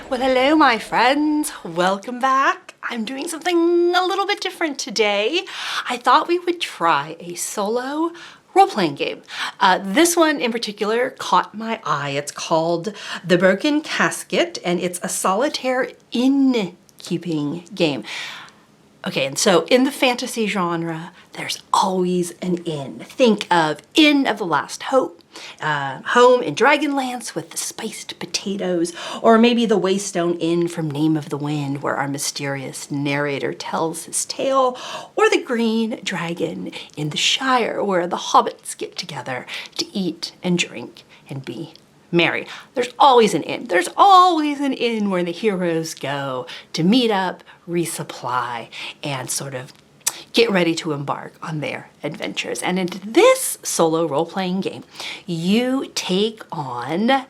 Well, hello, my friends. Welcome back. I'm doing something a little bit different today. I thought we would try a solo role-playing game. This one in particular caught my eye. It's called The Broken Casket, and it's a solitaire inn-keeping game. Okay, and so in the fantasy genre, there's always an inn. Think of Inn of the Last Hope, Home in Dragonlance with the spiced potatoes, or maybe the Waystone Inn from Name of the Wind, where our mysterious narrator tells his tale, or the Green Dragon in the Shire, where the hobbits get together to eat and drink and be merry. There's always an inn. There's always an inn where the heroes go to meet up, resupply, and sort of get ready to embark on their adventures. And in this solo role-playing game, you take on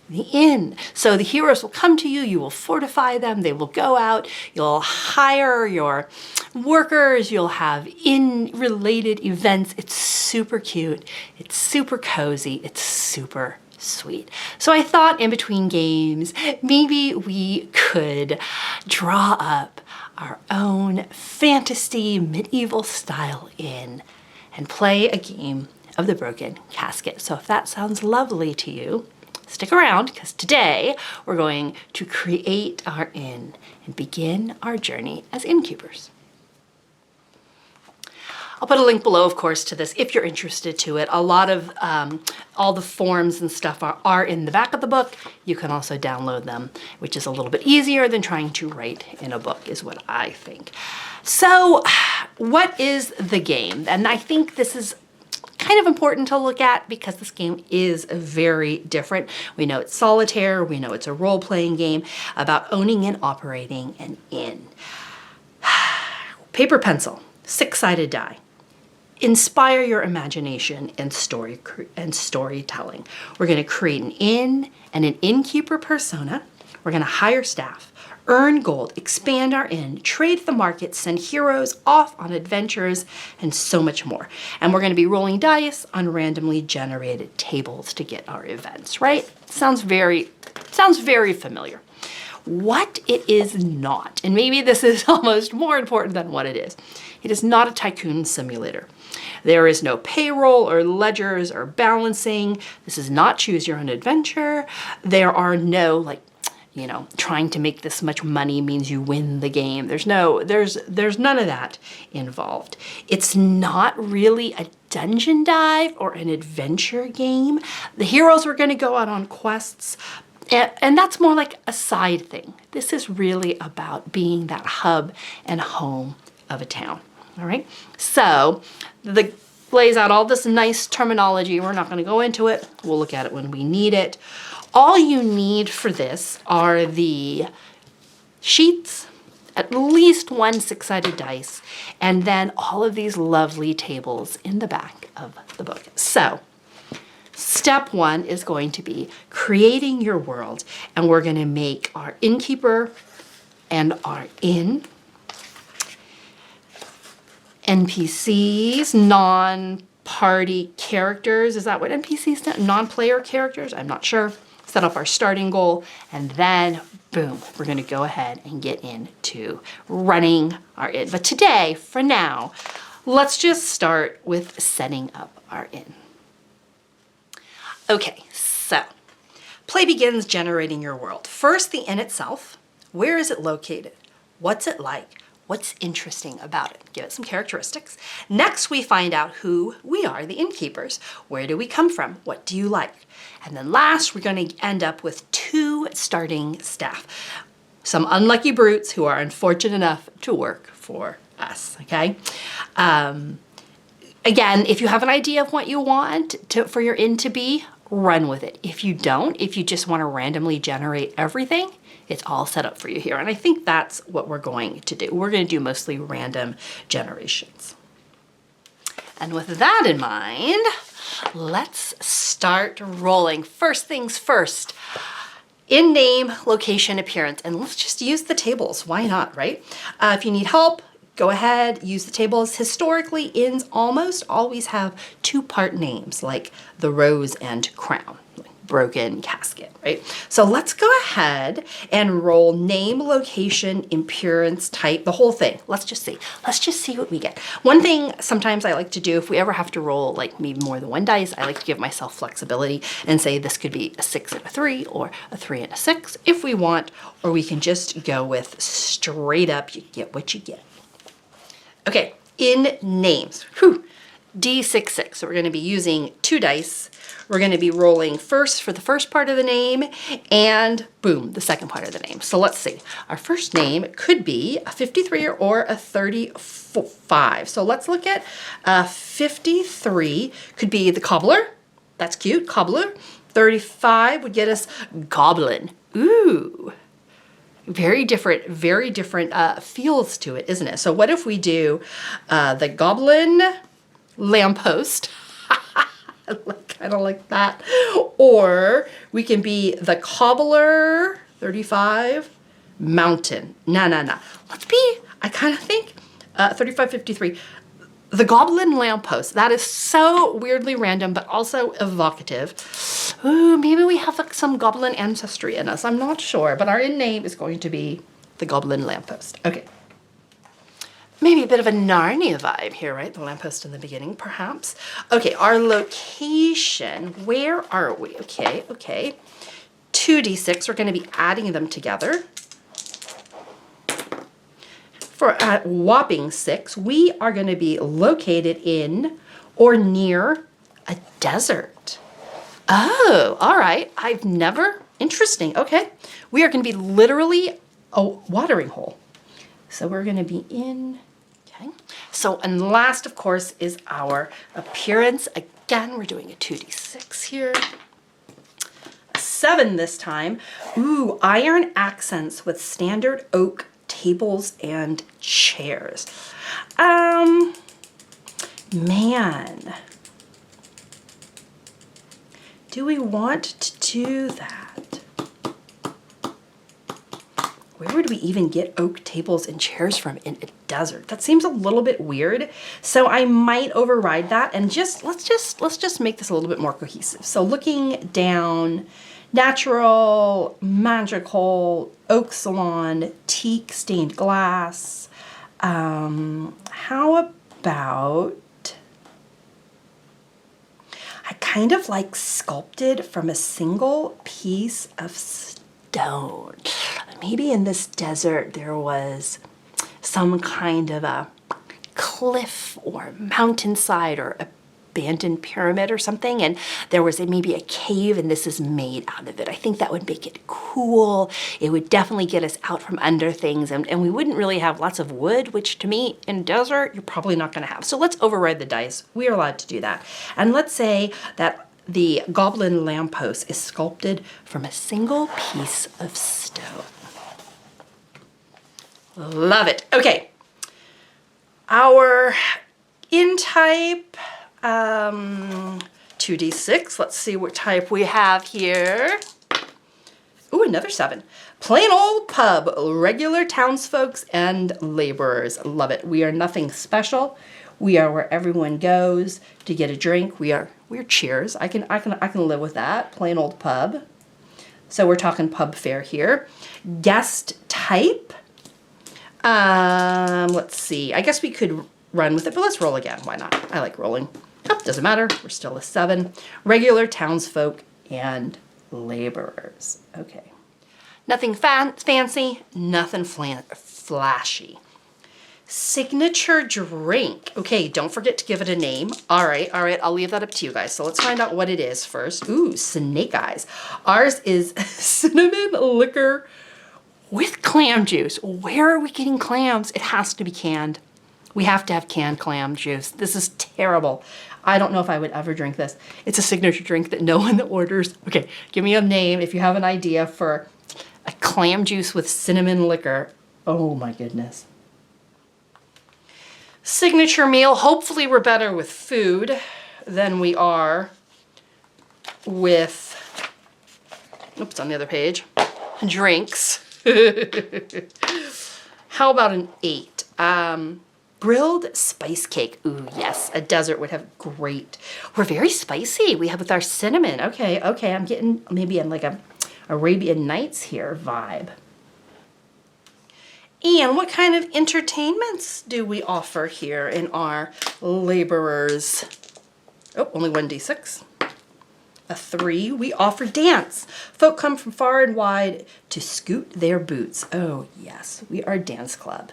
the inn. So the heroes will come to you, you will fortify them, they will go out, you'll hire your workers, you'll have inn-related events. It's super cute, it's super cozy, it's super sweet. So I thought in between games, maybe we could draw up our own fantasy medieval style inn and play a game of the Broken Casket. So if that sounds lovely to you, stick around, because today we're going to create our inn and begin our journey as innkeepers. I'll put a link below, of course, to this if you're interested to it. A lot of all the forms and stuff are in the back of the book. You can also download them, which is a little bit easier than trying to write in a book, is what I think. So what is the game? And I think this is kind of important to look at because this game is very different. We know it's solitaire. We know it's a role-playing game about owning and operating an inn. Paper, pencil, six-sided die. Inspire your imagination and storytelling. We're going to create an inn and an innkeeper persona. We're going to hire staff, earn gold, expand our inn, trade the market, send heroes off on adventures, and so much more. And we're going to be rolling dice on randomly generated tables to get our events, right? Sounds very familiar. What it is not, and maybe this is almost more important than what it is not a tycoon simulator. There is no payroll or ledgers or balancing. This is not choose your own adventure. There are no, trying to make this much money means you win the game. There's none of that involved. It's not really a dungeon dive or an adventure game. The heroes are going to go out on quests, and that's more like a side thing. This is really about being that hub and home of a town, all right? So lays out all this nice terminology. We're not gonna go into it. We'll look at it when we need it. All you need for this are the sheets, at least one six-sided dice, and then all of these lovely tables in the back of the book. So, step one is going to be creating your world, and we're going to make our innkeeper and our inn, NPCs, non-party characters. Is that what NPCs stand? Non-player characters? I'm not sure. Set up our starting goal, and then boom, we're going to go ahead and get into running our inn. But today, for now, let's just start with setting up our inn. Okay, so play begins generating your world. First, the inn itself. Where is it located? What's it like? What's interesting about it? Give it some characteristics. Next, we find out who we are, the innkeepers. Where do we come from? What do you like? And then last, we're going to end up with 2 starting staff. Some unlucky brutes who are unfortunate enough to work for us, okay? Again, if you have an idea of what you want for your inn to be, run with it. If you don't, if you just want to randomly generate everything, it's all set up for you here. And I think that's what we're going to do. We're going to do mostly random generations. And with that in mind, let's start rolling. First things first, in name, location, appearance, and let's just use the tables. Why not, right? If you need help, go ahead, use the tables. Historically, inns almost always have 2-part names, like the Rose and Crown. broken casket, right? So let's go ahead and roll name, location, appearance, type, the whole thing. Let's just see. Let's just see what we get. One thing sometimes I like to do, if we ever have to roll like maybe more than one dice, I like to give myself flexibility and say this could be a 6 and a 3 or a 3 and a 6 if we want, or we can just go with straight up, you get what you get. Okay, in names, whew, D66. So we're going to be using 2 dice. We're going to be rolling first for the first part of the name and boom, the second part of the name. So let's see. Our first name could be a 53 or a 35. So let's look at 53 could be the cobbler. That's cute, cobbler. 35 would get us goblin. Ooh. Very different feels to it, isn't it? So what if we do the goblin lamppost? I kind of like that. Or we can be the cobbler, 35, mountain. No. Let's be, I kind of think, 35, 53. The goblin lamppost. That is so weirdly random, but also evocative. Ooh, maybe we have like some goblin ancestry in us. I'm not sure, but our in name is going to be the goblin lamppost. Okay. Maybe a bit of a Narnia vibe here, right? The lamppost in the beginning, perhaps. Okay, our location, where are we? Okay. 2d6, we're going to be adding them together. For a whopping 6, we are going to be located in or near a desert. Oh, all right. Interesting. Okay. We are going to be literally a watering hole. So we're going to be in, okay. So, and last, of course, is our appearance. Again, we're doing a 2d6 here. A 7 this time. Ooh, iron accents with standard oak tables and chairs. Man. Do we want to do that? Where would we even get oak tables and chairs from in a desert? That seems a little bit weird. So I might override that and let's just make this a little bit more cohesive. So looking down, natural, magical, oak salon, teak stained glass. How about, I kind of like sculpted from a single piece of stone. Maybe in this desert there was some kind of a cliff or mountainside or abandoned pyramid or something, and there was maybe a cave and this is made out of it. I think that would make it cool. It would definitely get us out from under things, and we wouldn't really have lots of wood, which to me in desert you're probably not going to have. So let's override the dice. We are allowed to do that. And let's say that the goblin lamppost is sculpted from a single piece of stone. Love it. Okay. Our in type, 2d6. Let's see what type we have here. Ooh, another 7. Plain old pub, regular townsfolks and laborers. Love it. We are nothing special. We are where everyone goes to get a drink. We're cheers. I can live with that. Plain old pub. So we're talking pub fare here. Guest type. Let's see. I guess we could run with it, but let's roll again. Why not? I like rolling. Oh, doesn't matter. We're still a 7. Regular townsfolk and laborers. Okay. Nothing fancy, nothing flashy. Signature drink. Okay, don't forget to give it a name. All right, I'll leave that up to you guys. So let's find out what it is first. Ooh, snake eyes. Ours is cinnamon liquor with clam juice. Where are we getting clams? It has to be canned. We have to have canned clam juice. This is terrible. I don't know if I would ever drink this. It's a signature drink that no one orders. Okay, give me a name if you have an idea for a clam juice with cinnamon liquor. Oh my goodness. Signature meal. Hopefully we're better with food than we are with, oops, on the other page, drinks. How about an 8? Grilled spice cake. Ooh, yes, a dessert would have great. We're very spicy. We have with our cinnamon. Okay, okay, I'm getting maybe in like a Arabian Nights here vibe. And what kind of entertainments do we offer here in our laborers? Oh, only 1d6. A 3, we offer dance. Folk come from far and wide to scoot their boots. Oh, yes, we are a dance club.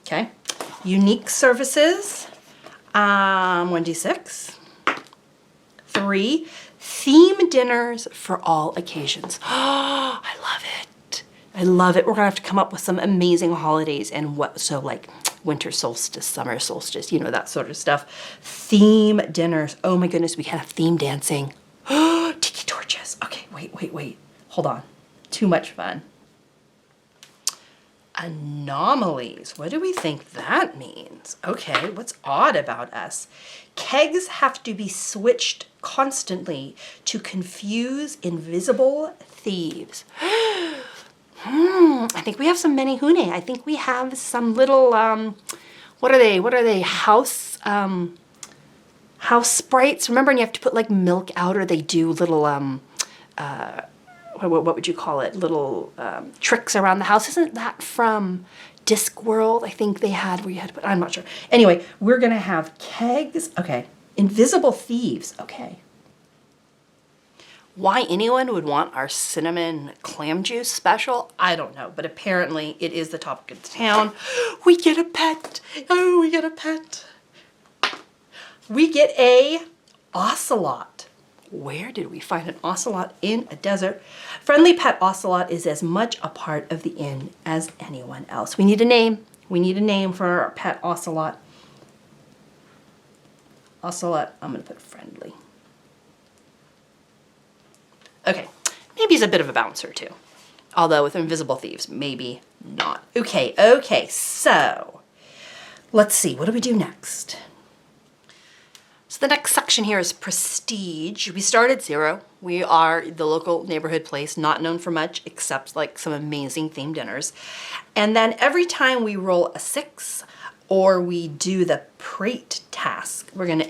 Okay, unique services, 1d6. 3, theme dinners for all occasions. Oh, I love it. I love it. We're gonna have to come up with some amazing holidays and like winter solstice, summer solstice, you know, that sort of stuff. Theme dinners. Oh my goodness, we can have theme dancing. Tiki torches. Okay, wait. Hold on. Too much fun. Anomalies. What do we think that means? Okay, what's odd about us? Kegs have to be switched constantly to confuse invisible thieves. I think we have some menehune. I think we have some little, what are they? House sprites. Remember, and you have to put like milk out, or they do little, what would you call it? Little tricks around the house. Isn't that from Discworld? I think they had where you had to put, I'm not sure. Anyway, we're gonna have kegs. Okay, invisible thieves. Okay. Why anyone would want our cinnamon clam juice special, I don't know, but apparently it is the topic of the town. We get a pet. Oh, we get a pet. We get a ocelot. Where did we find an ocelot in a desert? Friendly pet ocelot is as much a part of the inn as anyone else. We need a name. We need a name for our pet ocelot. Ocelot, I'm gonna put friendly. Okay, maybe he's a bit of a bouncer too. Although with invisible thieves, maybe not. Okay, so let's see, what do we do next? So the next section here is prestige. We start at 0. We are the local neighborhood place, not known for much except like some amazing themed dinners. And then every time we roll a 6 or we do the Prate task, we're gonna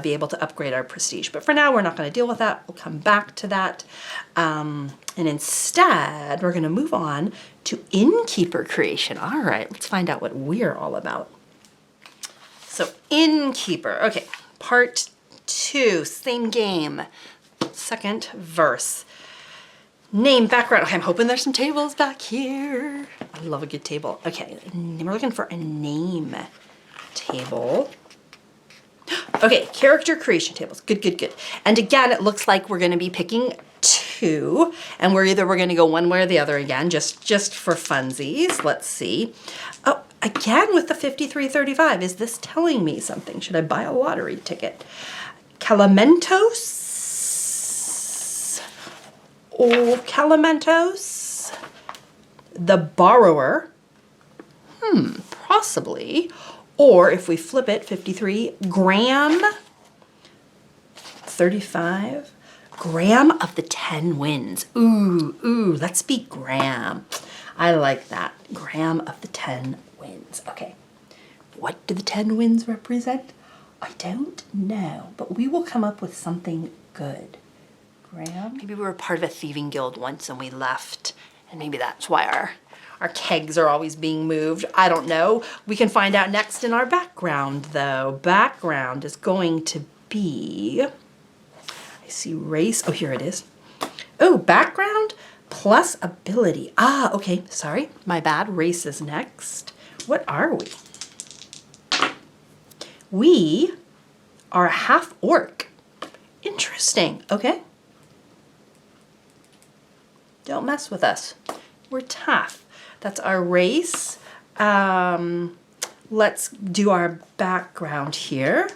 be able to upgrade our prestige. But for now, we're not gonna deal with that. We'll come back to that. And instead, we're gonna move on to innkeeper creation. All right, let's find out what we're all about. So innkeeper, okay, part 2, same game. Second verse. Name, background. Okay, I'm hoping there's some tables back here. I love a good table. Okay, we're looking for a name table. Okay, character creation tables. Good. And again, it looks like we're gonna be picking 2, and we're gonna go one way or the other again, just for funsies. Let's see. Oh, again with the 5335. Is this telling me something? Should I buy a lottery ticket? Calamentos. Oh, Calamentos. The borrower. Possibly. Or if we flip it, 53, Graham, 35, Graham of the 10 Winds. Ooh, let's be Graham. I like that, Graham of the 10 Winds. Okay, what do the 10 winds represent? I don't know, but we will come up with something good. Graham? Maybe we were part of a thieving guild once and we left, and maybe that's why our kegs are always being moved. I don't know. We can find out next in our background, though. Background is going to be, I see race. Oh, here it is. Oh, background plus ability. Ah, okay, sorry, my bad. Race is next. What are we? We are a half orc. Interesting, okay. Don't mess with us. We're tough. That's our race. Let's do our background here.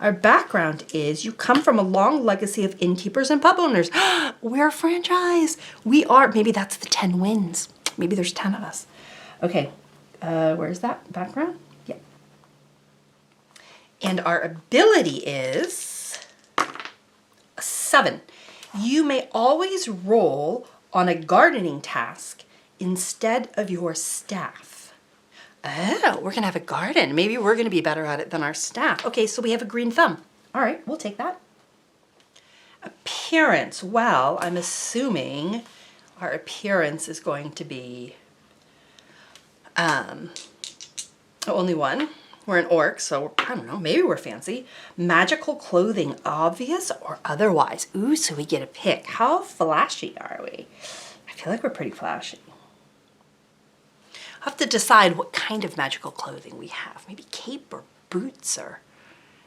Our background is you come from a long legacy of innkeepers and pub owners. We're a franchise. We are, maybe that's the 10 wins. Maybe there's 10 of us. Okay, where's that background? Yeah. And our ability is a 7. You may always roll on a gardening task instead of your staff. Oh, we're gonna have a garden. Maybe we're gonna be better at it than our staff. Okay, so we have a green thumb. All right, we'll take that. Appearance, well, I'm assuming our appearance is going to be only one. We're an orc, so I don't know, maybe we're fancy. Magical clothing, obvious or otherwise. Ooh, so we get a pick. How flashy are we? I feel like we're pretty flashy. I'll have to decide what kind of magical clothing we have. Maybe cape or boots or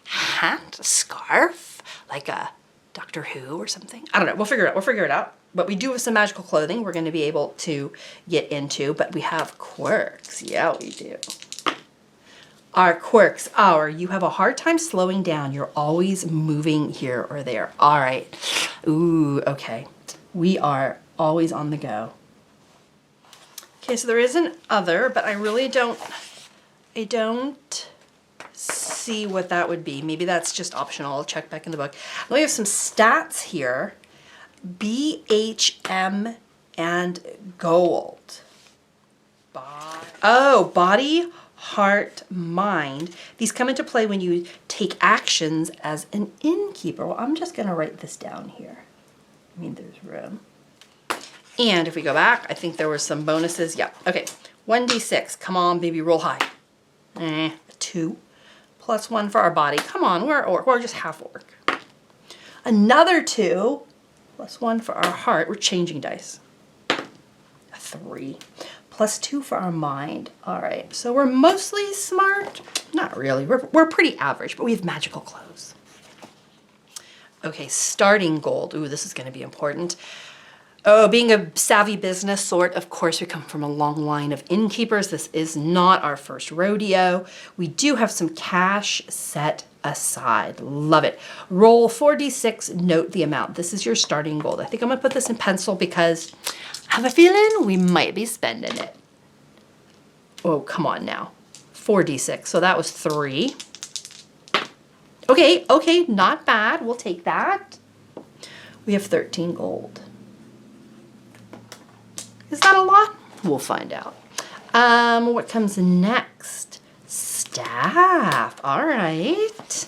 hat, a scarf, like a Doctor Who or something. I don't know, we'll figure it out. But we do have some magical clothing we're gonna be able to get into, but we have quirks. Yeah, we do. Our quirks are, you have a hard time slowing down. You're always moving here or there. All right. Ooh, okay. We are always on the go. Okay, so there is an other, but I really don't see what that would be. Maybe that's just optional. I'll check back in the book. We have some stats here. BHM and gold. Body, heart, mind. These come into play when you take actions as an innkeeper. Well, I'm just gonna write this down here. I mean, there's room. And if we go back, I think there were some bonuses. Yeah, okay. 1d6, come on, baby, roll high. 2 plus 1 for our body. Come on, we're just half orc. Another 2 plus 1 for our heart. We're changing dice. A 3 plus 2 for our mind. All right, so we're mostly smart. Not really, we're pretty average, but we have magical clothes. Okay, starting gold. Ooh, this is gonna be important. Oh, being a savvy business sort, of course, we come from a long line of innkeepers. This is not our first rodeo. We do have some cash set aside. Love it. Roll 4d6, note the amount. This is your starting gold. I think I'm gonna put this in pencil because I have a feeling we might be spending it. Oh, come on now. 4d6, so that was 3. Okay, not bad. We'll take that. We have 13 gold. Is that a lot? We'll find out. What comes next? Staff. All right.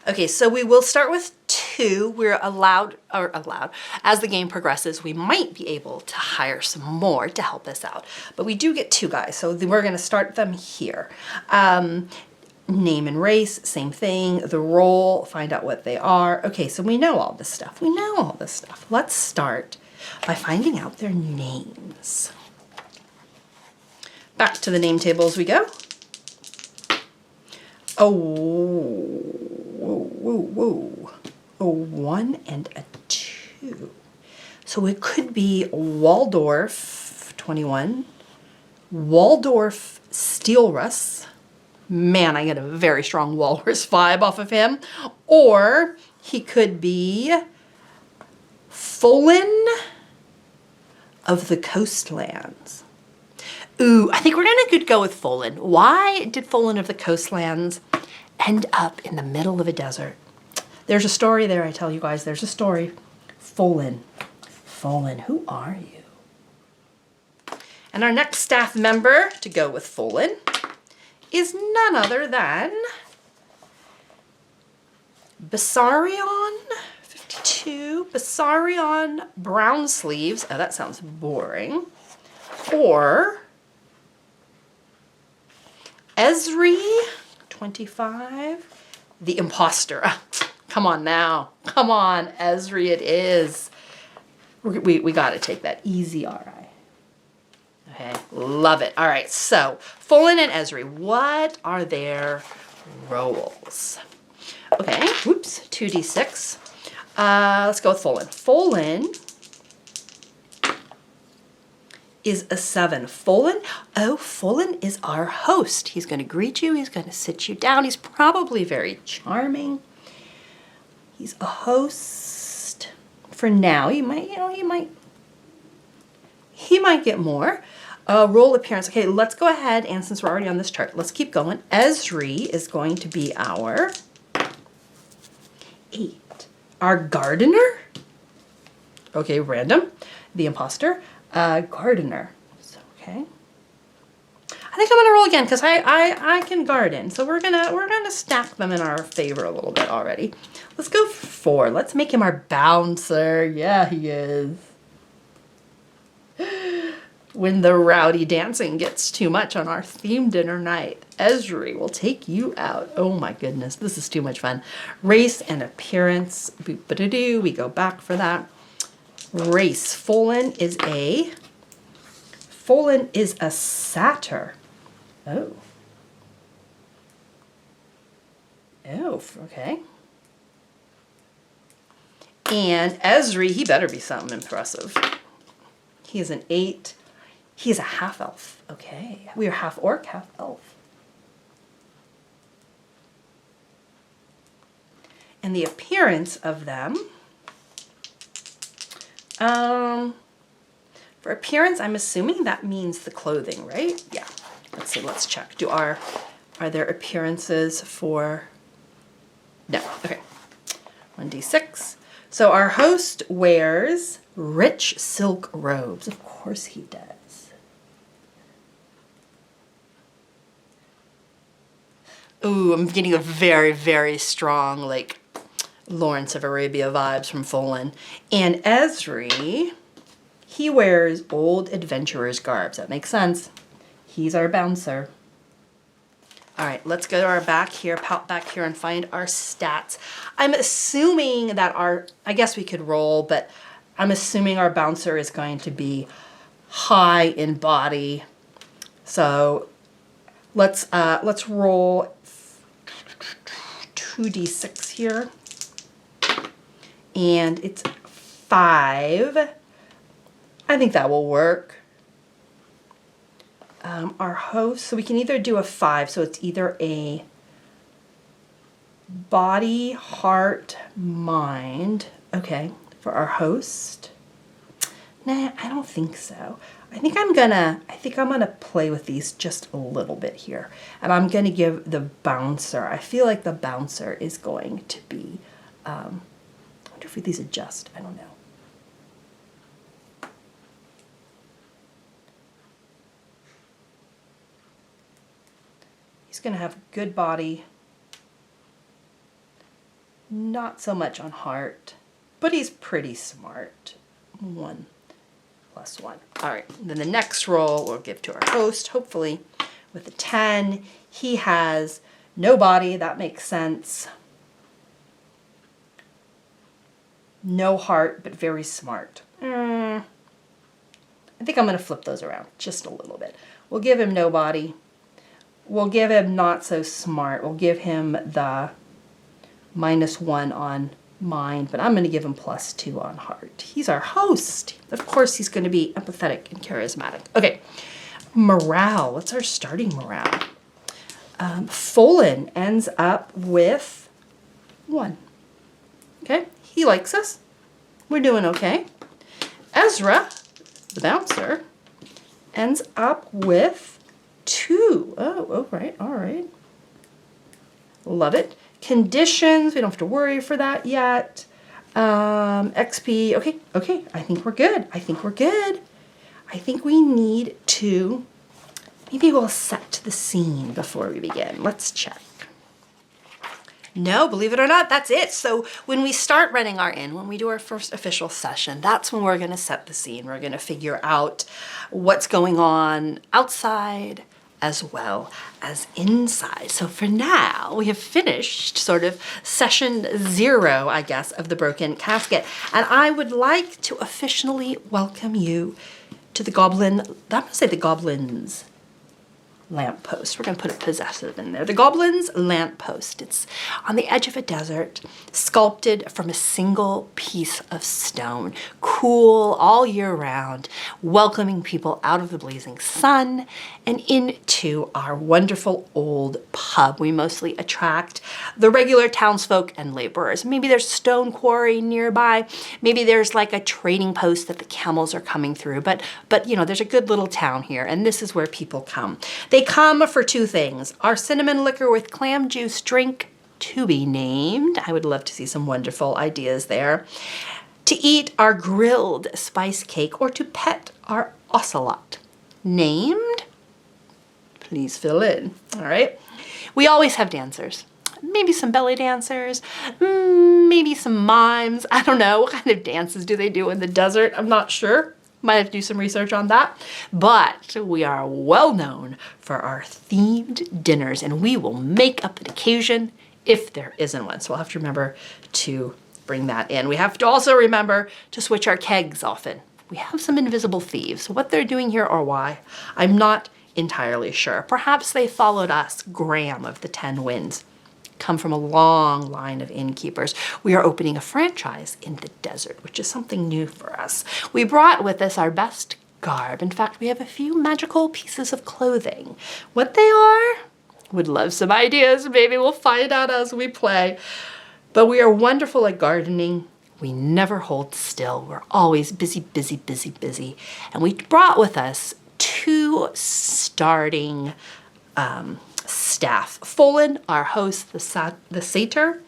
Okay, so we will start with 2. We're allowed, as the game progresses, we might be able to hire some more to help us out. But we do get 2 guys, so we're gonna start them here. Name and race, same thing. The role, find out what they are. Okay, so we know all this stuff. Let's start by finding out their names. Back to the name tables we go. Oh, whoa. A 1 and a 2. So it could be Waldorf 21, Waldorf Steelruss. Man, I get a very strong walrus vibe off of him. Or he could be Folan of the Coastlands. Ooh, I think we're gonna go with Folan. Why did Folan of the Coastlands end up in the middle of a desert? There's a story there, I tell you guys, there's a story. Folan, who are you? And our next staff member to go with Folan is none other than Bessarion 52, Bessarion Brown Sleeves. Oh, that sounds boring. Or Esri 25, the Imposter. Come on now. Come on, Esri, it is. We got to take that easy, all right. Okay, love it. All right, so Folan and Esri, what are their roles? Okay, whoops, 2d6. Let's go with Folan. Folan is a 7. Folan is our host. He's going to greet you. He's going to sit you down. He's probably very charming. He's a host for now. He might get more. Role appearance. Okay, let's go ahead, and since we're already on this chart, let's keep going. Esri is going to be our 8. Our gardener. Okay, random. The Imposter. Gardener. So, okay. I think I'm gonna roll again because I can garden. So we're gonna stack them in our favor a little bit already. Let's go for 4. Let's make him our bouncer. Yeah, he is. When the rowdy dancing gets too much on our theme dinner night, Esri will take you out. Oh my goodness, this is too much fun. Race and appearance. Boop-ba-da-doo. We go back for that. Race. Folan is a satyr. Oh. Oh, okay. And Esri, he better be something impressive. He is an 8. He is a half elf. Okay. We are half orc, half elf. And the appearance of them. For appearance, I'm assuming that means the clothing, right? Yeah. Let's see, let's check. Are there appearances for... No. Okay. 1d6. So our host wears rich silk robes. Of course he does. Ooh, I'm getting a very, very strong, like, Lawrence of Arabia vibes from Folan. And Esri, he wears old adventurer's garbs. That makes sense. He's our bouncer. All right, let's go to our back here, pop back here and find our stats. I'm assuming that I guess we could roll, but I'm assuming our bouncer is going to be high in body. So let's roll 2d6 here. And it's 5. I think that will work. Our host, so we can either do a 5, so it's either a body, heart, mind. Okay, for our host. Nah, I don't think so. I think I'm gonna play with these just a little bit here. And I'm gonna give the bouncer, I feel like the bouncer is going to be, I wonder if these adjust, I don't know. He's going to have good body, not so much on heart, but he's pretty smart. 1 + 1. All right, then the next roll we'll give to our host, hopefully with a 10. He has no body, that makes sense. No heart, but very smart. I think I'm going to flip those around just a little bit. We'll give him no body. We'll give him not so smart. We'll give him the -1 on mind, but I'm going to give him +2 on heart. He's our host. Of course, he's going to be empathetic and charismatic. Okay, morale. What's our starting morale? Folan ends up with 1. Okay, he likes us. We're doing okay. Ezra, the bouncer, ends up with 2. Oh, all right. Love it. Conditions, we don't have to worry for that yet. XP, okay. I think we're good. I think we need to, maybe we'll set the scene before we begin. Let's check. No, believe it or not, that's it. So when we start running our inn, when we do our first official session, that's when we're going to set the scene. We're going to figure out what's going on outside as well as inside. So for now, we have finished sort of session 0, I guess, of the Broken Casket. And I would like to officially welcome you to the goblin, I'm going to say the goblins lamppost. We're going to put a possessive in there. The goblin's lamppost. It's on the edge of a desert, sculpted from a single piece of stone, cool all year round, welcoming people out of the blazing sun and into our wonderful old pub. We mostly attract the regular townsfolk and laborers. Maybe there's a stone quarry nearby. Maybe there's like a trading post that the camels are coming through. But you know, there's a good little town here, and this is where people come. They come for 2 things. Our cinnamon liquor with clam juice drink, to be named. I would love to see some wonderful ideas there. To eat our grilled spice cake, or to pet our ocelot. Named? Please fill in, all right? We always have dancers. Maybe some belly dancers, maybe some mimes. I don't know, what kind of dances do they do in the desert? I'm not sure. Might have to do some research on that. But we are well known for our themed dinners, and we will make up an occasion if there isn't one. So we'll have to remember to bring that in. We have to also remember to switch our kegs often. We have some invisible thieves. What they're doing here or why, I'm not entirely sure. Perhaps they followed us, Graham of the 10 Winds. Come from a long line of innkeepers. We are opening a franchise in the desert, which is something new for us. We brought with us our best garb. In fact, we have a few magical pieces of clothing. What they are? Would love some ideas. Maybe we'll find out as we play. But we are wonderful at gardening. We never hold still. We're always busy, busy, busy, busy. And we brought with us 2 starting staff. Folan, our host, the satyr,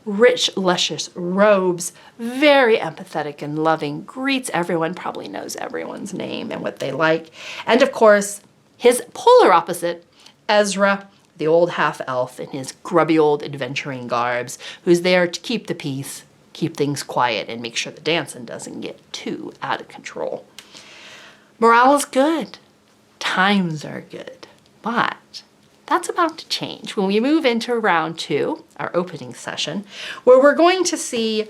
rich, luscious robes, very empathetic and loving, greets everyone, probably knows everyone's name and what they like. And of course, his polar opposite, Ezra, the old half-elf in his grubby old adventuring garbs, who's there to keep the peace, keep things quiet, and make sure the dancing doesn't get too out of control. Morale is good. Times are good. But that's about to change when we move into round 2, our opening session, where we're going to see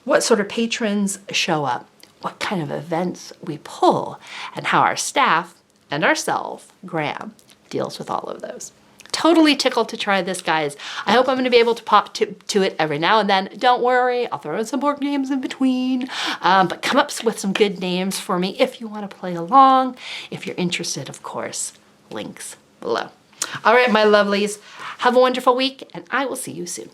what sort of patrons show up, what kind of events we pull, and how our staff and ourselves, Graham, deals with all of those. Totally tickled to try this, guys. I hope I'm going to be able to pop to it every now and then. Don't worry, I'll throw in some board games in between. But come up with some good names for me if you want to play along. If you're interested, of course, links below. All right, my lovelies, have a wonderful week, and I will see you soon.